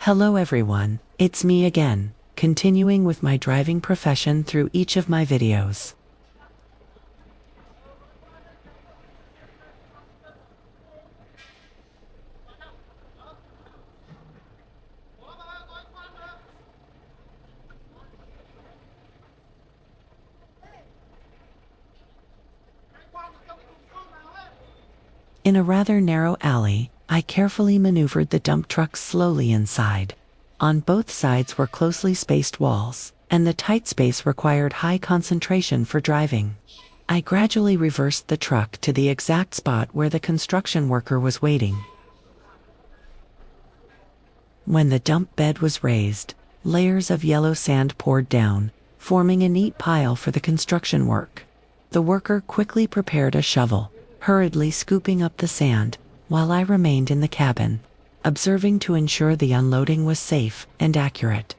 Hello everyone, it's me again, continuing with my driving profession through each of my videos. In a rather narrow alley, I carefully maneuvered the dump truck slowly inside. On both sides were closely spaced walls, and the tight space required high concentration for driving. I gradually reversed the truck to the exact spot where the construction worker was waiting. When the dump bed was raised, layers of yellow sand poured down, forming a neat pile for the construction work. The worker quickly prepared a shovel, hurriedly scooping up the sand, while I remained in the cabin, observing to ensure the unloading was safe and accurate.